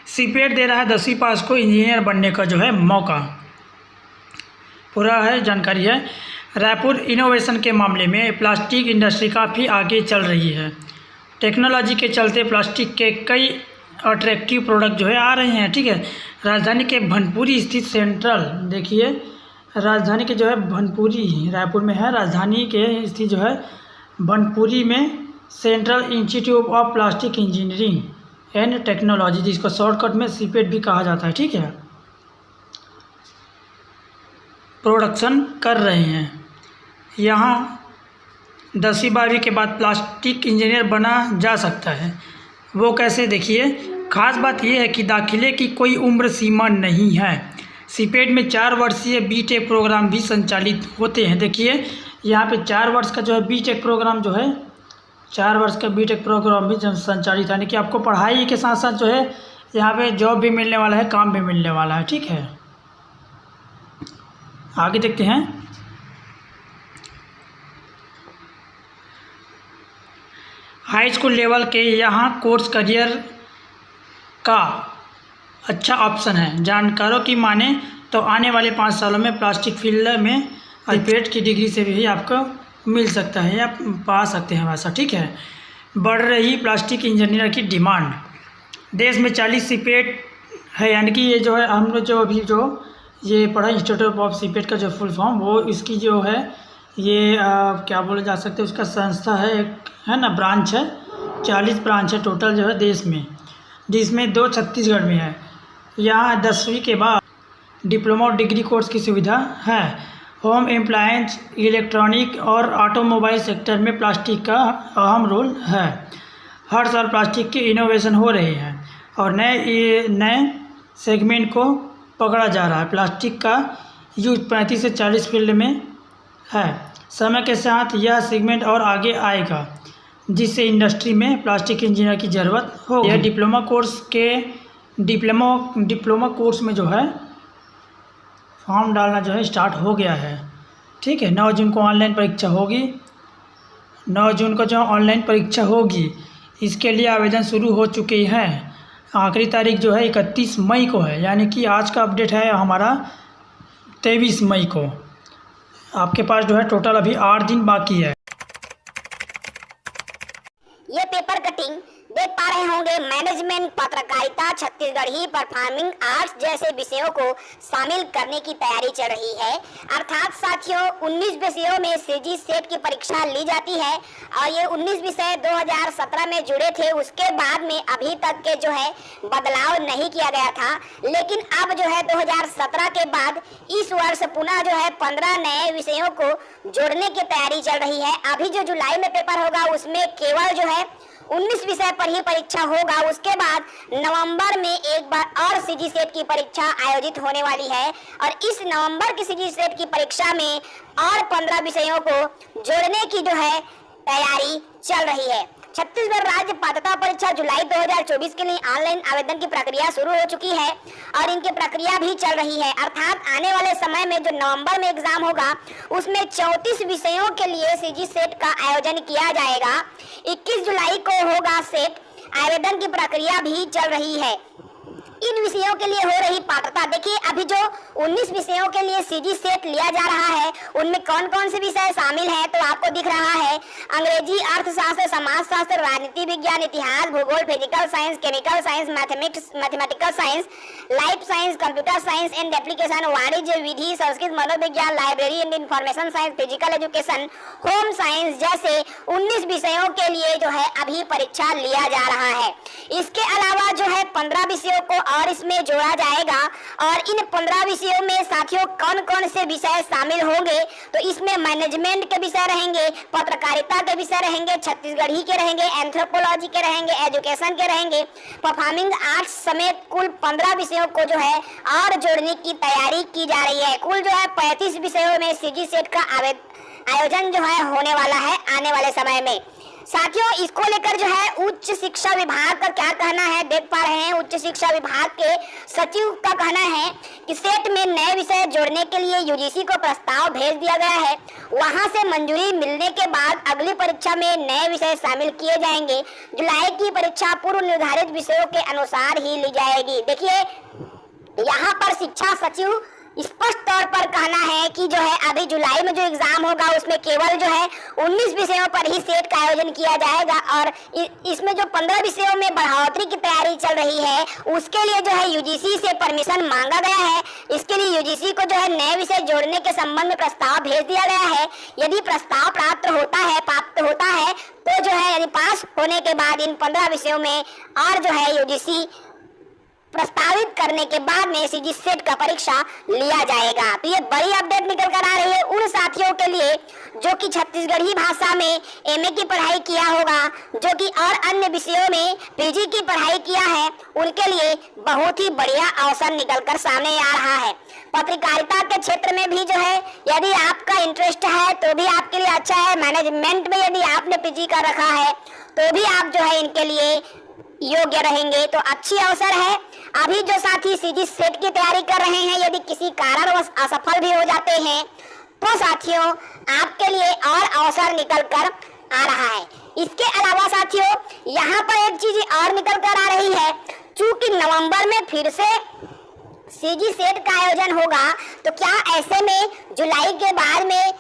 CIPET दे रहा है 10वीं पास को इंजीनियर बनने का जो है मौका। पूरा है जानकारी है। रायपुर इनोवेशन के मामले में प्लास्टिक इंडस्ट्री काफ़ी आगे चल रही है। टेक्नोलॉजी के चलते प्लास्टिक के कई अट्रैक्टिव प्रोडक्ट जो है आ रहे हैं। ठीक है, राजधानी के भनपुरी स्थित सेंट्रल, देखिए राजधानी के जो है भनपुरी रायपुर में है, राजधानी के स्थित जो है भनपुरी में central institute of plastic engineering and technology, जिसको शॉर्टकट में सीपेट भी कहा जाता है, ठीक है, प्रोडक्शन कर रहे हैं। यहाँ 10वीं 12वीं के बाद प्लास्टिक इंजीनियर बना जा सकता है। वो कैसे, देखिए खास बात यह है कि दाखिले की कोई उम्र सीमा नहीं है। सीपेट में 4 वर्षीय बीटेक प्रोग्राम भी संचालित होते हैं। देखिए यहाँ पे 4 वर्ष का जो है बीटेक प्रोग्राम जो है 4 वर्ष का बीटेक प्रोग्राम भी संचालित है, यानी कि आपको पढ़ाई के साथ साथ जो है यहाँ पे जॉब भी मिलने वाला है, काम भी मिलने वाला है। ठीक है, आगे देखते हैं। हाई स्कूल लेवल के यहाँ कोर्स करियर का अच्छा ऑप्शन है। जानकारों की माने तो आने वाले 5 सालों में प्लास्टिक फील्ड में सीपेट की डिग्री से भी आपको मिल सकता है या पा सकते हैं वैसा। ठीक है, बढ़ रही प्लास्टिक इंजीनियर की डिमांड। देश में 40 सीपेट है, यानी कि ये जो है हम लोग जो अभी जो ये पढ़ा इंस्टीट्यूट ऑफ सीपेट का जो फुल फॉर्म, वो इसकी जो है ये क्या बोला जा सकता है, उसका संस्था है, एक है ना ब्रांच है, 40 ब्रांच है टोटल जो है देश में, जिसमें 2 छत्तीसगढ़ में है। यहाँ 10वीं के बाद डिप्लोमा और डिग्री कोर्स की सुविधा है। होम एप्लायंस, इलेक्ट्रॉनिक और ऑटोमोबाइल सेक्टर में प्लास्टिक का अहम रोल है। हर साल प्लास्टिक के इनोवेशन हो रहे हैं और नए सेगमेंट को पकड़ा जा रहा है। प्लास्टिक का यूज 35 से 40 फील्ड में है। समय के साथ यह सेगमेंट और आगे आएगा, जिससे इंडस्ट्री में प्लास्टिक इंजीनियर की ज़रूरत हो। यह डिप्लोमा कोर्स में जो है फॉर्म डालना जो है स्टार्ट हो गया है। ठीक है, 9 जून को ऑनलाइन परीक्षा होगी। 9 जून को जो ऑनलाइन परीक्षा होगी, इसके लिए आवेदन शुरू हो चुके हैं। आखिरी तारीख जो है 31 मई को है, यानी कि आज का अपडेट है हमारा 23 मई को। आपके पास जो है टोटल अभी 8 दिन बाकी है। ये पेपर कटिंग देख पा रहे होंगे, मैनेजमेंट, पत्रकारिता, छत्तीसगढ़ी, परफॉर्मिंग आर्ट्स जैसे विषयों को शामिल करने की तैयारी चल रही है। अर्थात साथियों 19 विषयों में सीजी सेट की परीक्षा ली जाती है और ये 19 विषय 2017 में जुड़े थे। उसके बाद में अभी तक के जो है बदलाव नहीं किया गया था, लेकिन अब जो है 2017 के बाद इस वर्ष पुनः जो है 15 नए विषयों को जोड़ने की तैयारी चल रही है। अभी जो जुलाई में पेपर होगा उसमें केवल जो है 19 विषय पर ही परीक्षा होगा। उसके बाद नवंबर में एक बार और सीजी सेट की परीक्षा आयोजित होने वाली है और इस नवंबर की सीजी सेट की परीक्षा में और 15 विषयों को जोड़ने की जो है तैयारी चल रही है। छत्तीसगढ़ राज्य पात्रता परीक्षा जुलाई 2024 के लिए ऑनलाइन आवेदन की प्रक्रिया शुरू हो चुकी है और इनकी प्रक्रिया भी चल रही है। अर्थात आने वाले समय में जो नवंबर में एग्जाम होगा उसमें 34 विषयों के लिए सीजी सेट का आयोजन किया जाएगा। 21 जुलाई को होगा सेट, आवेदन की प्रक्रिया भी चल रही है। इन विषयों के लिए हो रही पात्रता। देखिए अभी जो 19 विषयों के लिए सीजी सेट लिया जा रहा है उनमें कौन कौन से विषय शामिल हैं तो आपको दिख रहा है अंग्रेजी, अर्थशास्त्र, समाजशास्त्र, राजनीति विज्ञान, इतिहास, भूगोल, physical science, chemical science, mathematical science, life science, computer science and application, वाणिज्य, विधि, संस्कृत, मनोविज्ञान, library and information science, physical education, home science जैसे 19 विषयों के लिए जो है अभी परीक्षा लिया जा रहा है। इसके अलावा जो है 15 विषयों को और इसमें जोड़ा जाएगा और इन 15 विषयों में साथियों कौन कौन से विषय शामिल होंगे तो इसमें मैनेजमेंट के विषय रहेंगे, पत्रकारिता के विषय रहेंगे, छत्तीसगढ़ी के रहेंगे, एंथ्रोपोलॉजी के रहेंगे, एजुकेशन के रहेंगे, परफॉर्मिंग आर्ट्स समेत कुल 15 विषयों को जो है और जोड़ने की तैयारी की जा रही है। कुल जो है 35 विषयों में सीजी सेट का आयोजन जो है होने वाला है आने वाले समय में। साथियों इसको लेकर जो है उच्च शिक्षा विभाग का क्या कहना है देख पा रहे हैं। उच्च शिक्षा विभाग के सचिव का कहना है कि सेट में नए विषय जोड़ने के लिए यूजीसी को प्रस्ताव भेज दिया गया है। वहां से मंजूरी मिलने के बाद अगली परीक्षा में नए विषय शामिल किए जाएंगे। जुलाई की परीक्षा पूर्व निर्धारित विषयों के अनुसार ही ली जाएगी। देखिए यहाँ पर शिक्षा सचिव स्पष्ट तौर पर कहना है कि जो है अभी जुलाई में जो एग्जाम होगा उसमें केवल जो है 19 विषयों पर ही सेट का आयोजन किया जाएगा और इसमें जो 15 विषयों में बढ़ोतरी की तैयारी चल रही है उसके लिए जो है यूजीसी से परमिशन मांगा गया है। इसके लिए यूजीसी को जो है नए विषय जोड़ने के संबंध में प्रस्ताव भेज दिया गया है। यदि प्रस्ताव प्राप्त होता है तो जो है यदि पास होने के बाद इन 15 विषयों में और जो है यूजीसी प्रस्तावित करने के बाद में सीजी सेट का परीक्षा लिया जाएगा। तो ये बड़ी अपडेट निकल कर आ रही है उन साथियों के लिए जो कि छत्तीसगढ़ी भाषा में एमए की पढ़ाई किया होगा, जो कि और अन्य विषयों में पीजी की पढ़ाई किया है, उनके लिए बहुत ही बढ़िया अवसर निकल कर सामने आ रहा है। पत्रकारिता के क्षेत्र में भी जो है यदि आपका इंटरेस्ट है तो भी आपके लिए अच्छा है। मैनेजमेंट में यदि आपने पीजी कर रखा है तो भी आप जो है इनके लिए योग्य रहेंगे, तो अच्छी अवसर है। अभी जो साथी सीजी सेट की तैयारी कर रहे हैं यदि किसी कारणवश असफल भी हो जाते हैं तो साथियों आपके लिए और अवसर निकल कर आ रहा है। इसके अलावा साथियों यहाँ पर एक चीज और निकल कर आ रही है, चूंकि नवंबर में फिर से सीजी सेट का आयोजन होगा तो क्या ऐसे में जुलाई के बाद में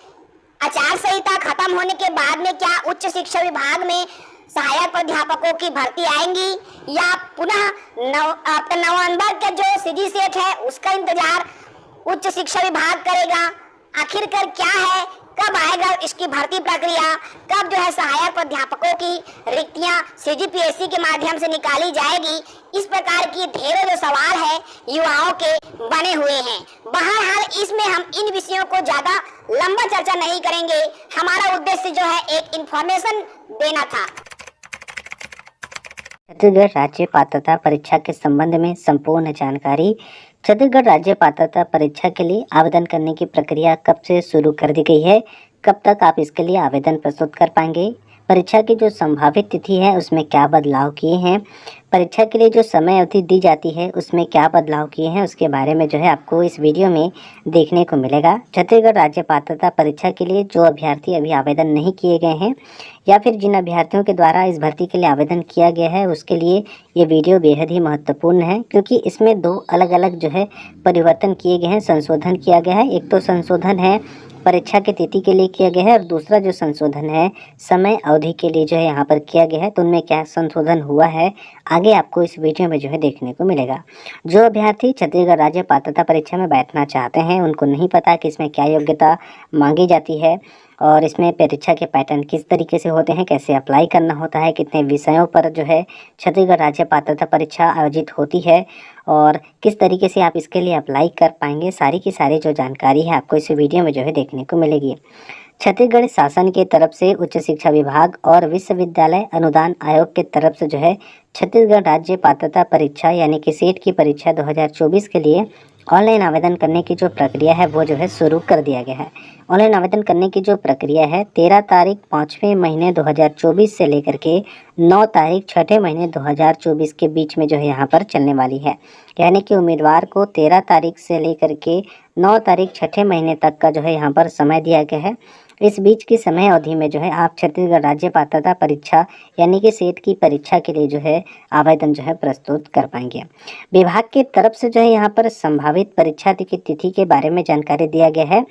आचार संहिता खत्म होने के बाद में क्या उच्च शिक्षा विभाग में सहायक अध्यापकों की भर्ती आएंगी या पुनः नवंबर का जो सीजी सेट है उसका इंतजार उच्च शिक्षा विभाग करेगा। आखिरकार क्या है, कब आएगा इसकी भर्ती प्रक्रिया, कब जो है सहायक अध्यापकों की रिक्तियां सीजीपीएससी के माध्यम से निकाली जाएगी, इस प्रकार की ढेरों जो सवाल है युवाओं के बने हुए हैं। बहरहाल इसमें हम इन विषयों को ज्यादा लंबा चर्चा नहीं करेंगे, हमारा उद्देश्य जो है एक इंफॉर्मेशन देना था। छत्तीसगढ़ राज्य पात्रता परीक्षा के संबंध में संपूर्ण जानकारी। छत्तीसगढ़ राज्य पात्रता परीक्षा के लिए आवेदन करने की प्रक्रिया कब से शुरू कर दी गई है, कब तक आप इसके लिए आवेदन प्रस्तुत कर पाएंगे, परीक्षा की जो संभावित तिथि है उसमें क्या बदलाव किए हैं, परीक्षा के लिए जो समय अवधि दी जाती है उसमें क्या बदलाव किए हैं, उसके बारे में जो है आपको इस वीडियो में देखने को मिलेगा। छत्तीसगढ़ राज्य पात्रता परीक्षा के लिए जो अभ्यर्थी अभी आवेदन नहीं किए गए हैं या फिर जिन अभ्यर्थियों के द्वारा इस भर्ती के लिए आवेदन किया गया है उसके लिए ये वीडियो बेहद ही महत्वपूर्ण है, क्योंकि इसमें दो अलग अलग जो है परिवर्तन किए गए हैं, संशोधन किया गया है। एक तो संशोधन है परीक्षा की तिथि के लिए किया गया है और दूसरा जो संशोधन है समय अवधि के लिए जो है यहाँ पर किया गया है। तो उनमें क्या संशोधन हुआ है आगे आपको इस वीडियो में जो है देखने को मिलेगा। जो अभ्यर्थी छत्तीसगढ़ राज्य पात्रता परीक्षा में बैठना चाहते हैं उनको नहीं पता कि इसमें क्या योग्यता मांगी जाती है और इसमें परीक्षा के पैटर्न किस तरीके से होते हैं, कैसे अप्लाई करना होता है, कितने विषयों पर जो है छत्तीसगढ़ राज्य पात्रता परीक्षा आयोजित होती है और किस तरीके से आप इसके लिए अप्लाई कर पाएंगे, सारी की सारी जो जानकारी है आपको इस वीडियो में जो है देखने को मिलेगी। छत्तीसगढ़ शासन के तरफ से उच्च शिक्षा विभाग और विश्वविद्यालय अनुदान आयोग के तरफ से जो है छत्तीसगढ़ राज्य पात्रता परीक्षा यानी कि सेट की परीक्षा 2024 के लिए ऑनलाइन आवेदन करने की जो प्रक्रिया है वो जो है शुरू कर दिया गया है। ऑनलाइन आवेदन करने की जो प्रक्रिया है 13 तारीख 5वें महीने 2024 से लेकर के 9 तारीख 6ठे महीने 2024 के बीच में जो है यहाँ पर चलने वाली है। यानी कि उम्मीदवार को 13 तारीख से लेकर के 9 तारीख 6ठे महीने तक का जो है यहाँ पर समय दिया गया है इस बीच की समय अवधि में जो है आप छत्तीसगढ़ राज्य पात्रता परीक्षा यानी कि सेट की परीक्षा के लिए जो है आवेदन जो है प्रस्तुत कर पाएंगे। विभाग की तरफ से जो है यहाँ पर संभावित परीक्षा की तिथि के बारे में जानकारी दिया गया है।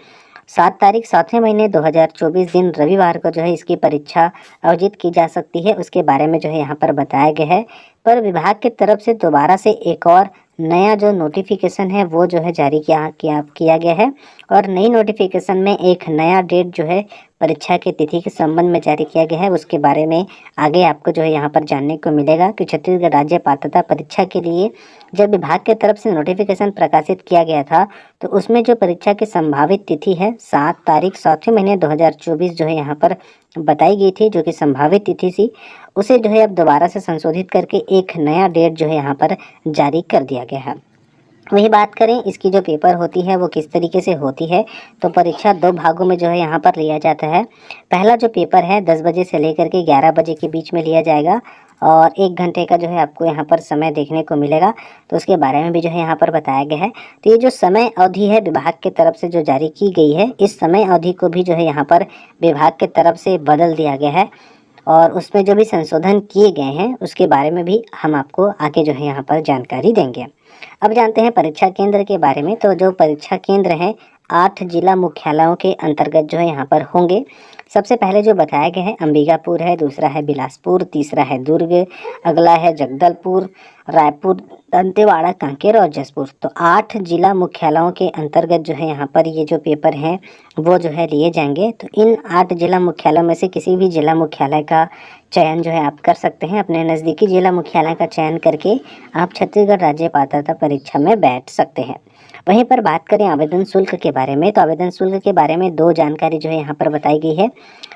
7 तारीख 7वें महीने 2024 दिन रविवार को जो है इसकी परीक्षा आयोजित की जा सकती है, उसके बारे में जो है यहाँ पर बताया गया है। पर विभाग की तरफ से दोबारा से एक और नया जो नोटिफिकेशन है वो जो है जारी किया गया है और नई नोटिफिकेशन में एक नया डेट जो है परीक्षा की तिथि के संबंध में जारी किया गया है। उसके बारे में आगे आपको जो है यहाँ पर जानने को मिलेगा कि छत्तीसगढ़ राज्य पात्रता परीक्षा के लिए जब विभाग की तरफ से नोटिफिकेशन प्रकाशित किया गया था तो उसमें जो परीक्षा की संभावित तिथि है 7 तारीख 7वें महीने 2024 जो है यहाँ पर बताई गई थी, जो कि संभावित तिथि थी, उसे जो है अब दोबारा से संशोधित करके एक नया डेट जो है यहाँ पर जारी कर दिया गया है। वही बात करें इसकी जो पेपर होती है वो किस तरीके से होती है, तो परीक्षा 2 भागों में जो है यहाँ पर लिया जाता है। पहला जो पेपर है 10 बजे से लेकर के 11 बजे के बीच में लिया जाएगा और 1 घंटे का जो है आपको यहाँ पर समय देखने को मिलेगा, तो उसके बारे में भी जो है यहाँ पर बताया गया है। तो ये जो समय अवधि है विभाग की तरफ से जो जारी की गई है, इस समय अवधि को भी जो है यहाँ पर विभाग की तरफ से बदल दिया गया है और उसमें जो भी संशोधन किए गए हैं उसके बारे में भी हम आपको आगे जो है यहाँ पर जानकारी देंगे। अब जानते हैं परीक्षा केंद्र के बारे में। तो जो परीक्षा केंद्र हैं 8 जिला मुख्यालयों के अंतर्गत जो है यहाँ पर होंगे। सबसे पहले जो बताया गया है अंबिकापुर है, दूसरा है बिलासपुर, तीसरा है दुर्ग, अगला है जगदलपुर, रायपुर, दंतेवाड़ा, कांकेर और जसपुर। तो 8 जिला मुख्यालयों के अंतर्गत जो है यहाँ पर ये जो पेपर हैं वो जो है लिए जाएंगे। तो इन 8 जिला मुख्यालयों में से किसी भी जिला मुख्यालय का चयन जो है आप कर सकते हैं। अपने नज़दीकी जिला मुख्यालय का चयन करके आप छत्तीसगढ़ राज्य पात्रता परीक्षा में बैठ सकते हैं। वहीं पर बात करें आवेदन शुल्क के बारे में, तो आवेदन शुल्क के बारे में 2 जानकारी जो है यहाँ पर बताई गई है।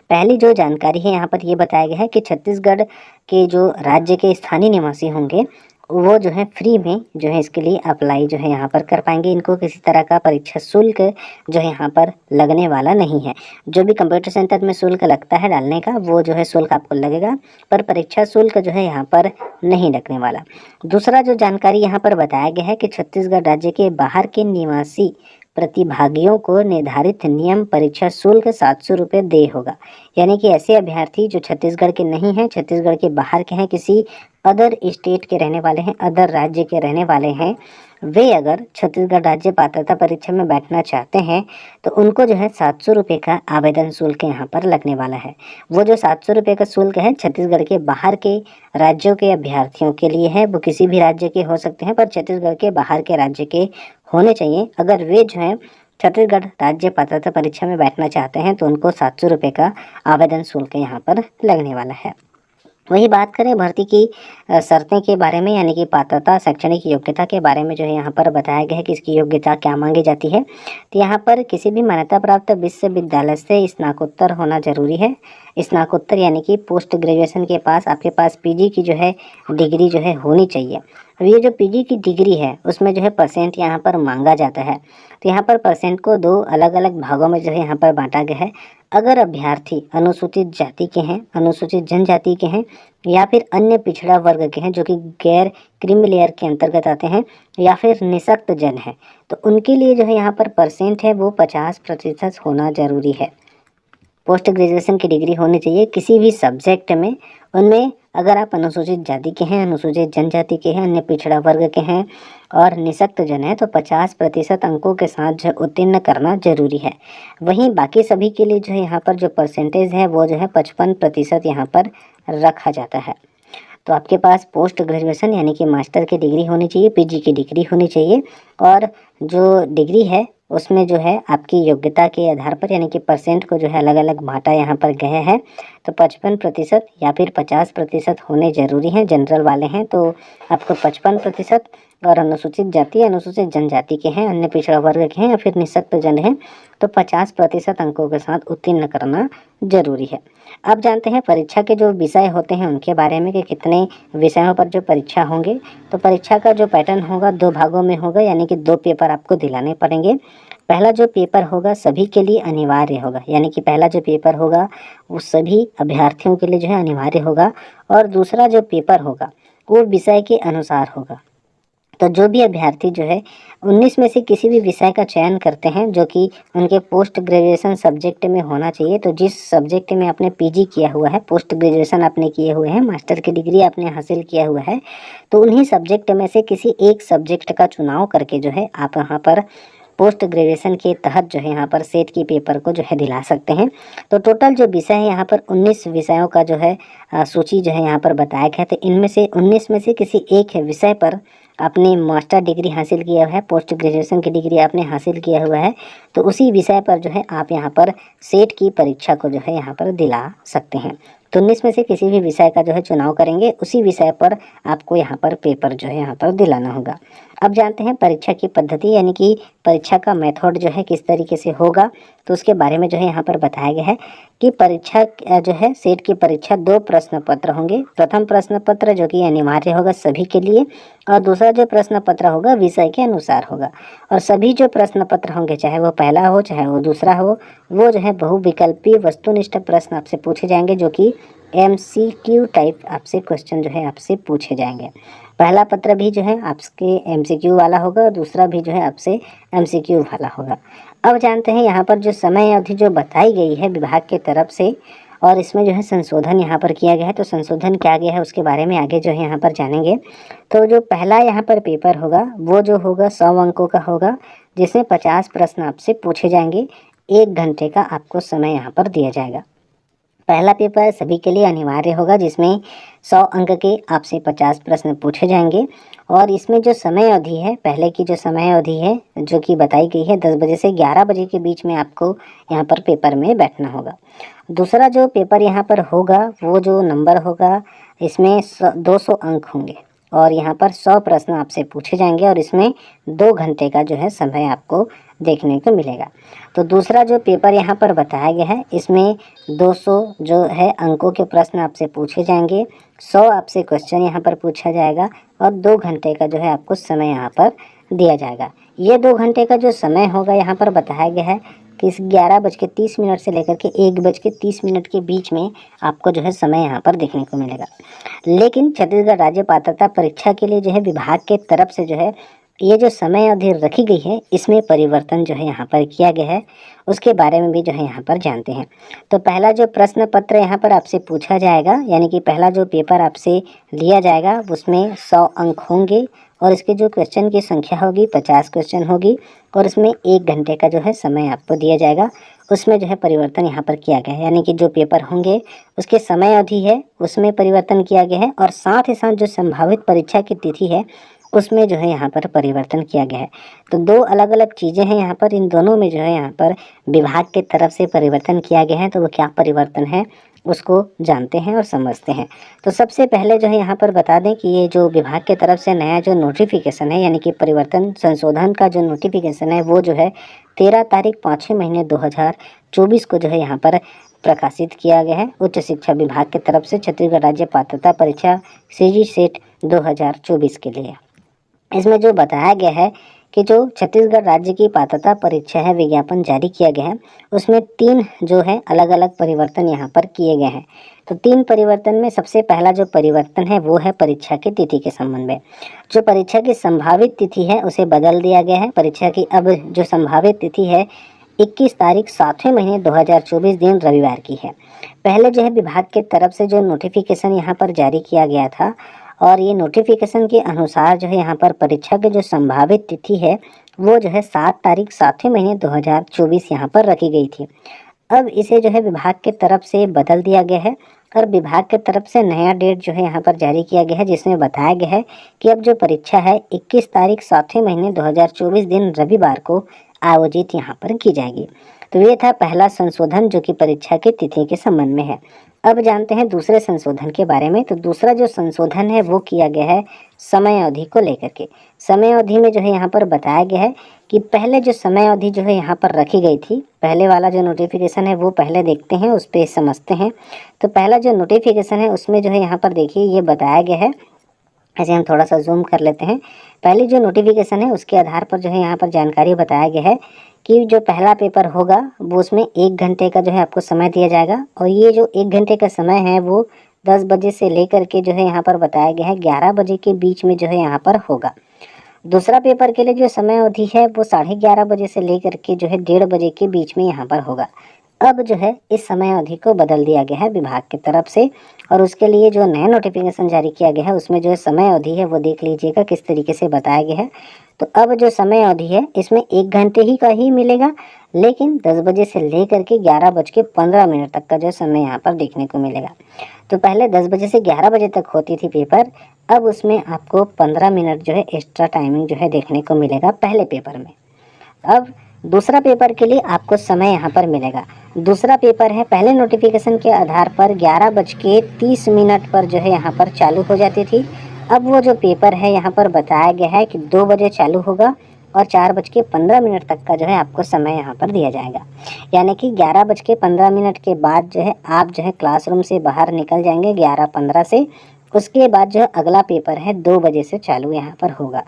पहली जो जानकारी है यहाँ पर ये बताया गया है कि छत्तीसगढ़ के जो राज्य के स्थानीय निवासी होंगे वो जो है फ्री में जो है इसके लिए अप्लाई जो है यहाँ पर कर पाएंगे। इनको किसी तरह का परीक्षा शुल्क जो है यहाँ पर लगने वाला नहीं है। जो भी कंप्यूटर सेंटर में शुल्क लगता है डालने का वो जो है शुल्क आपको लगेगा, पर परीक्षा शुल्क जो है यहाँ पर नहीं लगने वाला। दूसरा जो जानकारी यहाँ पर बताया गया है कि छत्तीसगढ़ राज्य के बाहर के निवासी प्रतिभागियों को निर्धारित नियम परीक्षा शुल्क 700 रुपये देय होगा। यानी कि ऐसे अभ्यर्थी जो छत्तीसगढ़ के नहीं हैं, छत्तीसगढ़ के बाहर के हैं, किसी अदर स्टेट के रहने वाले हैं, अदर राज्य के रहने वाले हैं, वे अगर छत्तीसगढ़ राज्य पात्रता परीक्षा में बैठना चाहते हैं तो उनको जो है 700 रुपये का आवेदन शुल्क यहाँ पर लगने वाला है। वो जो 700 रुपये का शुल्क है छत्तीसगढ़ के बाहर के राज्यों के अभ्यर्थियों के लिए है। वो किसी भी राज्य के हो सकते हैं पर छत्तीसगढ़ के बाहर के राज्य के होने चाहिए। अगर वे जो है छत्तीसगढ़ राज्य पात्रता परीक्षा में बैठना चाहते हैं तो उनको 700 रुपये का आवेदन शुल्क यहाँ पर लगने वाला है। वही बात करें भर्ती की शर्तें के बारे में, यानी कि पात्रता शैक्षणिक योग्यता के बारे में जो है यहाँ पर बताया गया है कि इसकी योग्यता क्या मांगी जाती है। तो यहाँ पर किसी भी मान्यता प्राप्त विश्वविद्यालय से स्नातकोत्तर होना जरूरी है। स्नातकोत्तर यानी कि पोस्ट ग्रेजुएशन के पास आपके पास पीजी की जो है डिग्री जो है होनी चाहिए। अब ये जो पीजी की डिग्री है उसमें जो है परसेंट यहाँ पर मांगा जाता है। तो यहाँ पर परसेंट को 2 अलग अलग भागों में जो है यहाँ पर बांटा गया है। अगर अभ्यर्थी अनुसूचित जाति के हैं, अनुसूचित जनजाति के हैं या फिर अन्य पिछड़ा वर्ग के हैं जो कि गैर क्रीमी लेयर के अंतर्गत आते हैं या फिर निःशक्त जन है, तो उनके लिए जो है यहाँ पर परसेंट है वो 50% होना ज़रूरी है। पोस्ट ग्रेजुएशन की डिग्री होनी चाहिए किसी भी सब्जेक्ट में। उनमें अगर आप अनुसूचित जाति के हैं, अनुसूचित जनजाति के हैं, अन्य पिछड़ा वर्ग के हैं और निःशक्त जन है तो 50% अंकों के साथ जो उत्तीर्ण करना जरूरी है। वहीं बाकी सभी के लिए जो है यहाँ पर जो परसेंटेज है वो जो है 55% यहाँ पर रखा जाता है। तो आपके पास पोस्ट ग्रेजुएशन यानी कि मास्टर की डिग्री होनी चाहिए, पीजी की डिग्री होनी चाहिए और जो डिग्री है उसमें जो है आपकी योग्यता के आधार पर यानी कि परसेंट को जो है अलग अलग बांटा यहाँ पर गया है। तो 55% या फिर 50% होने ज़रूरी हैं। जनरल वाले हैं तो आपको 55% और अनुसूचित जाति अनुसूचित जनजाति के हैं, अन्य पिछड़ा वर्ग के हैं या फिर निःशक्त जन हैं तो 50% अंकों के साथ उत्तीर्ण करना जरूरी है। अब जानते हैं परीक्षा के जो विषय होते हैं उनके बारे में कि कितने विषयों पर जो परीक्षा होंगे। तो परीक्षा का जो पैटर्न होगा 2 भागों में होगा, यानी कि 2 पेपर आपको दिलाने पड़ेंगे। पहला जो पेपर होगा सभी के लिए अनिवार्य होगा, यानी कि पहला जो पेपर होगा वो सभी अभ्यर्थियों के लिए जो है अनिवार्य होगा और दूसरा जो पेपर होगा वो विषय के अनुसार होगा। तो जो भी अभ्यर्थी जो है 19 में से किसी भी विषय का चयन करते हैं जो कि उनके पोस्ट ग्रेजुएशन सब्जेक्ट में होना चाहिए, तो जिस सब्जेक्ट में आपने पीजी किया हुआ है, पोस्ट ग्रेजुएशन आपने किए हुए हैं, मास्टर की डिग्री आपने हासिल किया हुआ है, तो उन्हीं सब्जेक्ट में से किसी एक सब्जेक्ट का चुनाव करके जो है आप यहाँ पर पोस्ट ग्रेजुएशन के तहत जो है यहाँ पर सेट की पेपर को जो है दिला सकते हैं। तो टोटल जो विषय है यहाँ पर 19 विषयों का जो है सूची जो है यहाँ पर बताया गया। तो इनमें से 19 में से किसी एक विषय पर अपनी मास्टर डिग्री हासिल किया हुआ है, पोस्ट ग्रेजुएशन की डिग्री आपने हासिल किया हुआ है, तो उसी विषय पर जो है आप यहाँ पर सेट की परीक्षा को जो है यहाँ पर दिला सकते हैं। तो 19 में से किसी भी विषय का जो है चुनाव करेंगे, उसी विषय पर आपको यहाँ पर पेपर जो है यहाँ पर दिलाना होगा। अब जानते हैं परीक्षा की पद्धति, यानी कि परीक्षा का मेथड जो है किस तरीके से होगा, तो उसके बारे में जो है यहाँ पर बताया गया है कि परीक्षा जो है सेट की परीक्षा 2 प्रश्न पत्र होंगे। प्रथम प्रश्न पत्र जो कि अनिवार्य होगा सभी के लिए, और दूसरा जो प्रश्न पत्र होगा विषय के अनुसार होगा। और सभी जो प्रश्न पत्र होंगे, चाहे वो पहला हो चाहे वो दूसरा हो, वो जो है बहुविकल्पी वस्तुनिष्ठ प्रश्न आपसे पूछे जाएंगे, जो कि MCQ टाइप आपसे क्वेश्चन जो है आपसे पूछे जाएंगे। पहला पत्र भी जो है आपके MCQ वाला होगा और दूसरा भी जो है आपसे MCQ वाला होगा। अब जानते हैं यहाँ पर जो समय अवधि जो बताई गई है विभाग के तरफ से, और इसमें जो है संशोधन यहाँ पर किया गया है। तो संशोधन क्या गया है उसके बारे में आगे जो है यहाँ पर जानेंगे। तो जो पहला यहाँ पर पेपर होगा वो जो होगा 100 अंकों का होगा, जिसमें 50 प्रश्न आपसे पूछे जाएंगे। 1 घंटे का आपको समय यहाँ पर दिया जाएगा। पहला पेपर सभी के लिए अनिवार्य होगा, जिसमें 100 अंक के आपसे 50 प्रश्न पूछे जाएंगे। और इसमें जो समय अवधि है, पहले की जो समय अवधि है जो कि बताई गई है 10 बजे से 11 बजे के बीच में आपको यहाँ पर पेपर में बैठना होगा। दूसरा जो पेपर यहाँ पर होगा वो जो नंबर होगा, इसमें 200 अंक होंगे और यहाँ पर 100 प्रश्न आपसे पूछे जाएंगे, और इसमें 2 घंटे का जो है समय आपको देखने को मिलेगा। तो दूसरा जो पेपर यहाँ पर बताया गया है, इसमें 200 जो है अंकों के प्रश्न आपसे पूछे जाएंगे, 100 आपसे क्वेश्चन यहाँ पर पूछा जाएगा, और 2 घंटे का जो है आपको समय यहाँ पर दिया जाएगा। ये 2 घंटे का जो समय होगा यहाँ पर बताया गया है कि 11:30 से लेकर के 1:30 के बीच में आपको जो है समय यहाँ पर देखने को मिलेगा। लेकिन छत्तीसगढ़ राज्य पात्रता परीक्षा के लिए जो है विभाग के तरफ से जो है ये जो समय अवधि रखी गई है, इसमें परिवर्तन जो है यहाँ पर किया गया है, उसके बारे में भी जो है यहाँ पर जानते हैं। तो पहला जो प्रश्न पत्र यहाँ पर आपसे पूछा जाएगा, यानी कि पहला जो पेपर आपसे लिया जाएगा उसमें 100 अंक होंगे, और इसके जो क्वेश्चन की संख्या होगी 50 क्वेश्चन होगी, और इसमें 1 घंटे का जो है समय आपको दिया जाएगा। उसमें जो है परिवर्तन यहाँ पर किया गया है, यानी कि जो पेपर होंगे उसके समय अवधि है उसमें परिवर्तन किया गया है, और साथ ही साथ जो संभावित परीक्षा की तिथि है उसमें जो है यहाँ पर परिवर्तन किया गया है। तो 2 अलग अलग चीज़ें हैं यहाँ पर, इन दोनों में जो है यहाँ पर विभाग के तरफ से परिवर्तन किया गया है। तो वो क्या परिवर्तन है उसको जानते हैं और समझते हैं। तो सबसे पहले जो है यहाँ पर बता दें कि ये जो विभाग के तरफ से नया जो नोटिफिकेशन है, यानी कि परिवर्तन संशोधन का जो नोटिफिकेशन है, वो जो है 13 तारीख 5वें महीने 2024 को जो है यहाँ पर प्रकाशित किया गया है उच्च शिक्षा विभाग की तरफ से छत्तीसगढ़ राज्य पात्रता परीक्षा CG सेट 2024 के लिए। इसमें जो बताया गया है कि जो छत्तीसगढ़ राज्य की पात्रता परीक्षा है विज्ञापन जारी किया गया है, उसमें 3 जो है अलग अलग परिवर्तन यहाँ पर किए गए हैं। तो 3 परिवर्तन में सबसे पहला जो परिवर्तन है वो है परीक्षा की तिथि के संबंध में। जो परीक्षा की संभावित तिथि है उसे बदल दिया गया है। परीक्षा की अब जो संभावित तिथि है 21 तारीख 7वें महीने 2024 दिन रविवार की है। पहले जो है विभाग के तरफ से जो नोटिफिकेशन यहाँ पर जारी किया गया था, और ये नोटिफिकेशन के अनुसार जो है यहाँ पर परीक्षा की जो संभावित तिथि है वो जो है 7 तारीख 7वें महीने 2024 यहाँ पर रखी गई थी। अब इसे जो है विभाग के तरफ से बदल दिया गया है, और विभाग के तरफ से नया डेट जो है यहाँ पर जारी किया गया है, जिसमें बताया गया है कि अब जो परीक्षा है 21 तारीख 7वें महीने 2024 दिन रविवार को आयोजित यहाँ पर की जाएगी। तो ये था पहला संशोधन जो कि परीक्षा की तिथि के संबंध में है। अब जानते हैं दूसरे संशोधन के बारे में। तो दूसरा जो संशोधन है वो किया गया है समय अवधि को लेकर के। समय अवधि में जो है यहाँ पर बताया गया है कि पहले जो समय अवधि जो है यहाँ पर रखी गई थी, पहले वाला जो नोटिफिकेशन है वो पहले देखते हैं, उस पर समझते हैं। तो पहला जो नोटिफिकेशन है उसमें जो है यहाँ पर देखिए ये बताया गया है, ऐसे हम थोड़ा सा जूम कर लेते हैं। पहले जो नोटिफिकेशन है उसके आधार पर जो है यहाँ पर जानकारी बताया गया है कि जो पहला पेपर होगा वो उसमें 1 घंटे का जो है आपको समय दिया जाएगा, और ये जो 1 घंटे का समय है वो 10 बजे से लेकर के जो है यहाँ पर बताया गया है 11 बजे के बीच में जो है यहाँ पर होगा। दूसरा पेपर के लिए जो समय अवधि है वो 11:30 बजे से लेकर के जो है 1:30 बजे के बीच में यहाँ पर होगा। अब जो है इस समय अवधि को बदल दिया गया है विभाग की तरफ से, और उसके लिए जो नया नोटिफिकेशन जारी किया गया है उसमें जो है समय अवधि है वो देख लीजिएगा किस तरीके से बताया गया है। तो अब जो समय अवधि है इसमें 1 घंटे ही का ही मिलेगा, लेकिन 10 बजे से लेकर के 11:15 तक का जो समय यहाँ पर देखने को मिलेगा। तो पहले 10 बजे से 11 बजे तक होती थी पेपर, अब उसमें आपको 15 मिनट जो है एक्स्ट्रा टाइमिंग जो है देखने को मिलेगा पहले पेपर में। अब दूसरा पेपर के लिए आपको समय यहाँ पर मिलेगा। दूसरा पेपर है पहले नोटिफिकेशन के आधार पर 11:30 पर जो है यहाँ पर चालू हो जाती थी। अब वो जो पेपर है यहाँ पर बताया गया है कि 2 बजे चालू होगा और 4:15 तक का जो है आपको समय यहाँ पर दिया जाएगा। यानी कि 11:15 के बाद जो है आप जो है क्लासरूम से बाहर निकल जाएंगे 11:15 से। उसके बाद जो अगला पेपर है 2 बजे से चालू यहाँ पर होगा।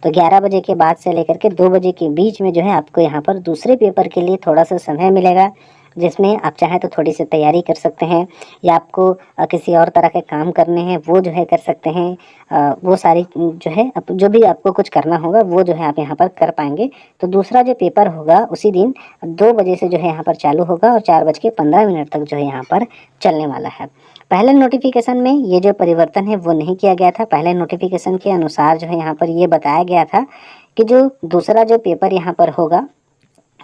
तो 11 बजे के बाद से लेकर के 2 बजे के बीच में जो है आपको यहाँ पर दूसरे पेपर के लिए थोड़ा सा समय मिलेगा, जिसमें आप चाहें तो थोड़ी सी तैयारी कर सकते हैं, या आपको किसी और तरह के काम करने हैं वो जो है कर सकते हैं। वो सारी जो है जो भी आपको कुछ करना होगा वो जो है आप यहाँ पर कर पाएंगे। तो दूसरा जो पेपर होगा उसी दिन 2 बजे से जो है यहाँ पर चालू होगा और 4:15 तक जो है यहाँ पर चलने वाला है। पहले नोटिफिकेशन में ये जो परिवर्तन है वो नहीं किया गया था। पहले नोटिफिकेशन के अनुसार जो है यहाँ पर ये बताया गया था कि जो दूसरा जो पेपर यहाँ पर होगा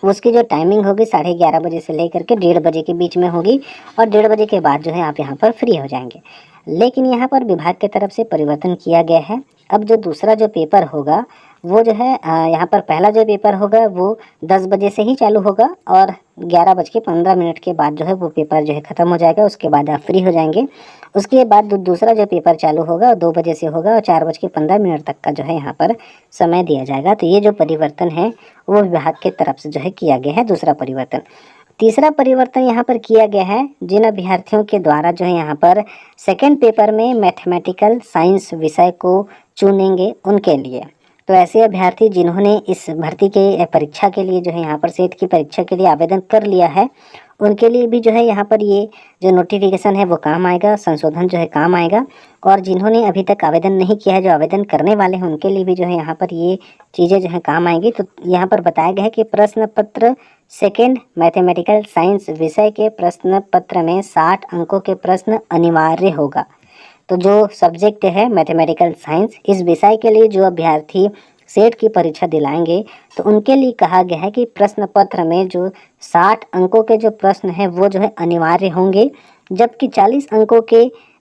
उसकी जो टाइमिंग होगी 11:30 बजे से लेकर के 1:30 बजे के बीच में होगी, और 1:30 बजे के बाद जो है आप यहाँ पर फ्री हो जाएंगे। लेकिन यहाँ पर विभाग की तरफ से परिवर्तन किया गया है। अब जो दूसरा जो पेपर होगा वो जो है यहाँ पर पहला जो पेपर होगा वो 10 बजे से ही चालू होगा और 11:15 के बाद जो है वो पेपर जो है ख़त्म हो जाएगा। उसके बाद आप फ्री हो जाएंगे। उसके बाद दूसरा जो पेपर चालू होगा 2 बजे से होगा और 4:15 तक का जो है यहाँ पर समय दिया जाएगा। तो ये जो परिवर्तन है वो विभाग के तरफ से जो है किया गया है दूसरा परिवर्तन। तीसरा परिवर्तन यहाँ पर किया गया है जिन अभ्यर्थियों के द्वारा जो है यहाँ पर सेकेंड पेपर में मैथमेटिकल साइंस विषय को चुनेंगे उनके लिए। तो ऐसे अभ्यर्थी जिन्होंने इस भर्ती के परीक्षा के लिए जो है यहाँ पर सेट की परीक्षा के लिए आवेदन कर लिया है उनके लिए भी जो है यहाँ पर ये जो नोटिफिकेशन है वो काम आएगा, संशोधन जो है काम आएगा। और जिन्होंने अभी तक आवेदन नहीं किया है, जो आवेदन करने वाले हैं उनके लिए भी जो है यहाँ पर ये चीज़ें जो है काम आएंगी। तो यहाँ पर बताया गया है कि प्रश्न पत्र सेकेंड मैथमेटिकल साइंस विषय के प्रश्न पत्र में 60 अंकों के प्रश्न अनिवार्य होगा। तो जो सब्जेक्ट है मैथमेटिकल साइंस, इस विषय के लिए जो अभ्यर्थी सेट की परीक्षा दिलाएंगे तो उनके लिए कहा गया है कि प्रश्न पत्र में जो 60 अंकों के जो प्रश्न हैं वो जो है अनिवार्य होंगे, जबकि 40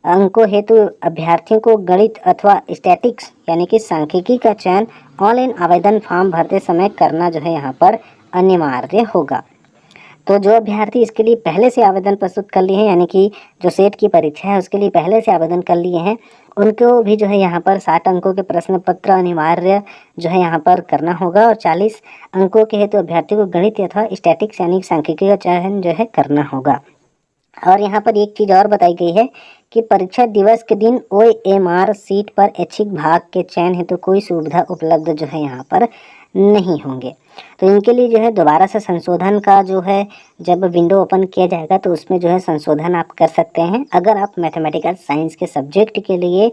अंकों हेतु अभ्यर्थियों को गणित अथवा स्टैटिक्स यानी कि सांख्यिकी का चयन ऑनलाइन आवेदन फॉर्म भरते समय करना जो है यहाँ पर अनिवार्य होगा। तो जो अभ्यर्थी इसके लिए पहले से आवेदन प्रस्तुत कर लिए हैं, यानी कि जो सेट की परीक्षा है उसके लिए पहले से आवेदन कर लिए हैं, उनको भी जो है यहाँ पर 60 अंकों के प्रश्न पत्र अनिवार्य जो है यहाँ पर करना होगा और 40 अंकों के हेतु अभ्यर्थी को गणित अथवा स्टैटिक्स यानी सांख्यिकी का चयन जो है करना होगा। और यहाँ पर एक चीज़ और बताई गई है कि परीक्षा दिवस के दिन OMR सीट पर ऐच्छिक भाग के चयन हेतु कोई सुविधा उपलब्ध जो है यहाँ पर नहीं होंगे। तो इनके लिए जो है दोबारा से संशोधन का जो है जब विंडो ओपन किया जाएगा तो उसमें जो है संशोधन आप कर सकते हैं अगर आप मैथमेटिकल साइंस के सब्जेक्ट के लिए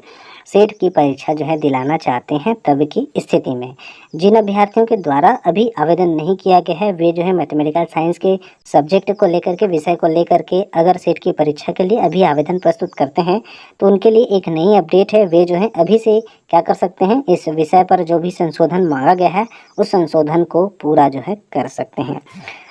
सेट की परीक्षा जो है दिलाना चाहते हैं तब की स्थिति में। जिन अभ्यर्थियों के द्वारा अभी आवेदन नहीं किया गया है वे जो है मैथमेटिकल साइंस के सब्जेक्ट को लेकर के विषय को लेकर के अगर सेट की परीक्षा के लिए अभी आवेदन प्रस्तुत करते हैं तो उनके लिए एक नई अपडेट है। वे जो है अभी से क्या कर सकते हैं, इस विषय पर जो भी संशोधन मांगा गया है उस संशोधन को पूरा जो है कर सकते हैं।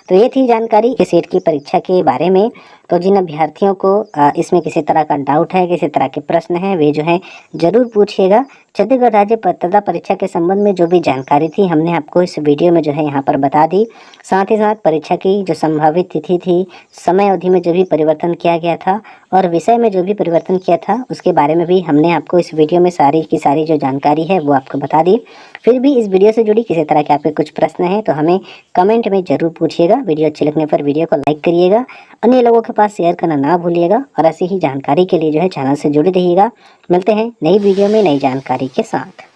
तो ये थी जानकारी कि सेट की परीक्षा के बारे में। तो जिन अभ्यर्थियों को इसमें किसी तरह का डाउट है, किसी तरह के प्रश्न हैं, वे जो है ज़रूर पूछिएगा। छत्तीसगढ़ राज्य पात्रता परीक्षा के संबंध में जो भी जानकारी थी हमने आपको इस वीडियो में जो है यहाँ पर बता दी। साथ ही साथ परीक्षा की जो संभावित तिथि थी, समय अवधि में जो भी परिवर्तन किया गया था और विषय में जो भी परिवर्तन किया था उसके बारे में भी हमने आपको इस वीडियो में सारी की सारी जो जानकारी है वो आपको बता दी। फिर भी इस वीडियो से जुड़ी किसी तरह के आपके कुछ प्रश्न हैं तो हमें कमेंट में ज़रूर पूछिएगा। वीडियो अच्छी लगने पर वीडियो को लाइक करिएगा, अन्य लोगों के पास शेयर करना ना भूलिएगा और ऐसी ही जानकारी के लिए जो है चैनल से जुड़े रहिएगा। मिलते हैं नई वीडियो में नई जानकारी के साथ।